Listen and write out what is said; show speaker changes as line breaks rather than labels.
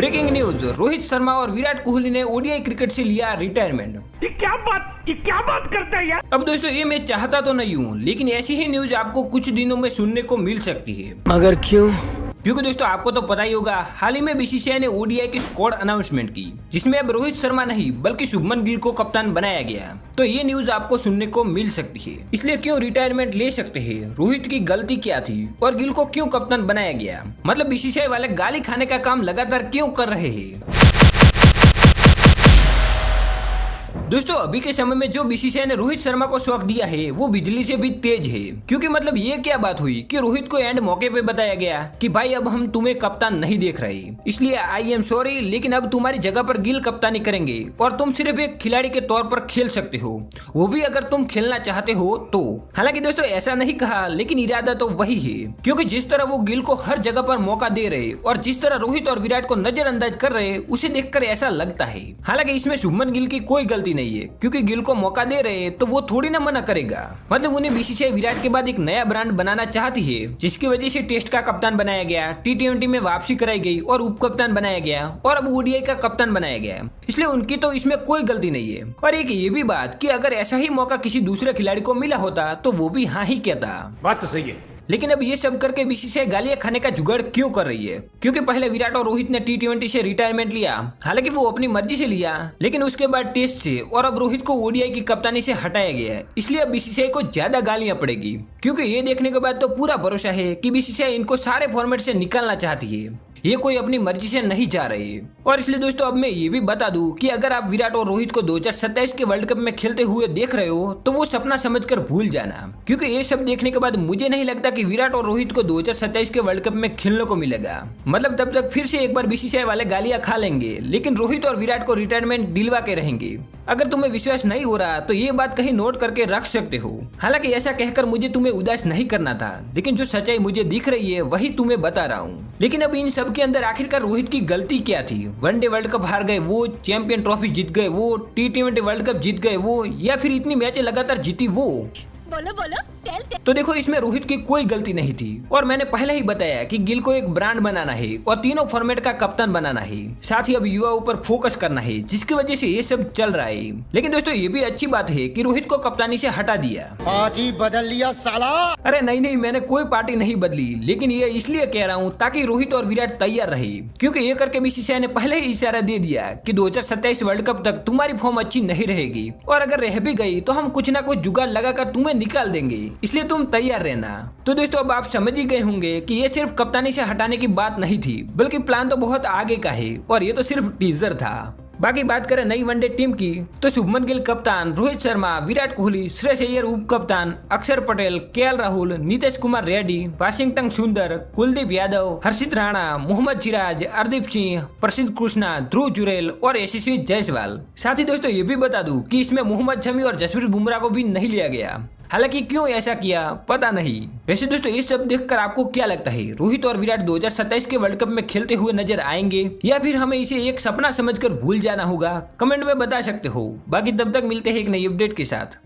Breaking news, Rohit Sharma और विराट कोहली ने ODI cricket से लिया रिटायरमेंट।
ये क्या बात करते हैं यार।
अब दोस्तों ये मैं चाहता तो नहीं हूँ, लेकिन ऐसी ही न्यूज आपको कुछ दिनों में सुनने को मिल सकती है।
मगर क्यों?
क्योंकि दोस्तों आपको तो पता ही होगा, हाल ही में बीसीसीआई ने ओडीआई की स्क्वाड अनाउंसमेंट की, जिसमें अब रोहित शर्मा नहीं बल्कि शुभमन गिल को कप्तान बनाया गया। तो ये न्यूज आपको सुनने को मिल सकती है। इसलिए क्यों रिटायरमेंट ले सकते हैं, रोहित की गलती क्या थी और गिल को क्यों कप्तान बनाया गया, मतलब बीसीसीआई वाले गाली खाने का काम लगातार क्यों कर रहे हैं। दोस्तों अभी के समय में जो बीसीसीआई ने रोहित शर्मा को शौक दिया है वो बिजली से भी तेज है। क्योंकि मतलब ये क्या बात हुई कि रोहित को एंड मौके पे बताया गया कि भाई अब हम तुम्हें कप्तान नहीं देख रहे, इसलिए आई एम सॉरी, लेकिन अब तुम्हारी जगह पर गिल कप्तानी करेंगे और तुम सिर्फ एक खिलाड़ी के तौर पर खेल सकते हो, वो भी अगर तुम खेलना चाहते हो तो। हालांकि दोस्तों ऐसा नहीं कहा, लेकिन इरादा तो वही है। क्योंकि जिस तरह वो गिल को हर जगह पर मौका दे रहे और जिस तरह रोहित और विराट को नजरअंदाज कर रहे, उसे देखकर ऐसा लगता है। हालांकि इसमें शुभमन गिल की कोई गलती नहीं है, क्योंकि गिल को मौका दे रहे तो वो थोड़ी ना मना करेगा। मतलब उन्हें बीसीसीआई विराट के बाद एक नया ब्रांड बनाना चाहती है, जिसकी वजह से टेस्ट का कप्तान बनाया गया, टी20 में वापसी कराई गई और उप कप्तान बनाया गया और अब ओडीआई का कप्तान बनाया गया। इसलिए उनकी तो इसमें कोई गलती नहीं है। और एक ये भी बात कि अगर ऐसा ही मौका किसी दूसरे खिलाड़ी को मिला होता तो वो भी हाँ ही कहता।
बात तो सही है।
लेकिन अब ये सब करके बीसीसीआई गालियां खाने का जुगाड़ क्यों कर रही है? क्योंकि पहले विराट और रोहित ने टी20 से रिटायरमेंट लिया, हालांकि वो अपनी मर्जी से लिया, लेकिन उसके बाद टेस्ट से, और अब रोहित को ओडीआई की कप्तानी से हटाया गया है। इसलिए अब बीसीसीआई को ज्यादा गालियां पड़ेगी। क्योंकि ये देखने के बाद तो पूरा भरोसा है कि बीसीसीआई इनको सारे फॉर्मेट से निकालना चाहती है, ये कोई अपनी मर्जी से नहीं जा रही। और इसलिए दोस्तों अब मैं ये भी बता दूं कि अगर आप विराट और रोहित को 2027 के वर्ल्ड कप में खेलते हुए देख रहे हो तो वो सपना समझकर भूल जाना। क्योंकि ये सब देखने के बाद मुझे नहीं लगता कि विराट और रोहित को 2027 के वर्ल्ड कप में खेलने को मिलेगा। मतलब तब तक फिर से एक बार बीसीसीआई वाले गालियां खा लेंगे, लेकिन रोहित और विराट को रिटायरमेंट दिलवा के रहेंगे। अगर तुम्हें विश्वास नहीं हो रहा तो ये बात कहीं नोट करके रख सकते हो। हालांकि ऐसा कहकर मुझे तुम्हें उदास नहीं करना था, लेकिन जो सच्चाई मुझे दिख रही है वही तुम्हें बता रहा हूँ। लेकिन अब इन सब के अंदर आखिरकार रोहित की गलती क्या थी? वनडे वर्ल्ड कप हार गए वो, चैंपियन ट्रॉफी जीत गए वो, टी20 वर्ल्ड कप जीत गए वो, या फिर इतनी मैचें लगातार जीती वो?
बोलो
तो देखो इसमें रोहित की कोई गलती नहीं थी। और मैंने पहले ही बताया कि गिल को एक ब्रांड बनाना है और तीनों फॉर्मेट का कप्तान बनाना है, साथ ही अब युवाओं पर फोकस करना है, जिसकी वजह से ये सब चल रहा है। लेकिन दोस्तों ये भी अच्छी बात है कि रोहित को कप्तानी से हटा दिया।
पार्टी बदल लिया साला।
अरे नहीं, मैंने कोई पार्टी नहीं बदली, लेकिन ये इसलिए कह रहा हूँ ताकि रोहित और विराट तैयार रहे। क्योंकि ये करके बीसीसीआई ने पहले ही इशारा दे दिया कि 2027 वर्ल्ड कप तक तुम्हारी फॉर्म अच्छी नहीं रहेगी, और अगर रह भी गई तो हम कुछ ना कुछ जुगाड़ लगाकर तुम्हें निकाल देंगे, इसलिए तुम तैयार रहना। तो दोस्तों अब आप समझ ही गए होंगे कि ये सिर्फ कप्तानी से हटाने की बात नहीं थी, बल्कि प्लान तो बहुत आगे का है, और ये तो सिर्फ टीजर था। बाकी बात करें नई वनडे टीम की, तो शुभमन गिल कप्तान, रोहित शर्मा, विराट कोहली, श्रेयस अय्यर उप कप्तान, अक्षर पटेल, केएल राहुल, नीतीश कुमार रेड्डी, वाशिंगटन सुंदर, कुलदीप यादव, हर्षित राणा, मोहम्मद सिराज, अर्दीप सिंह, प्रसिद्ध कृष्णा, ध्रुव जुरेल और यशस्वी जायसवाल। साथ ही दोस्तों ये भी बता दूं कि इसमें मोहम्मद शमी और जसप्रीत बुमराह को भी नहीं लिया गया। हालांकि क्यों ऐसा किया पता नहीं। वैसे दोस्तों ये सब देखकर आपको क्या लगता है, रोहित और विराट 2027 के वर्ल्ड कप में खेलते हुए नजर आएंगे या फिर हमें इसे एक सपना समझकर भूल जाना होगा? कमेंट में बता सकते हो। बाकी तब तक मिलते हैं एक नई अपडेट के साथ।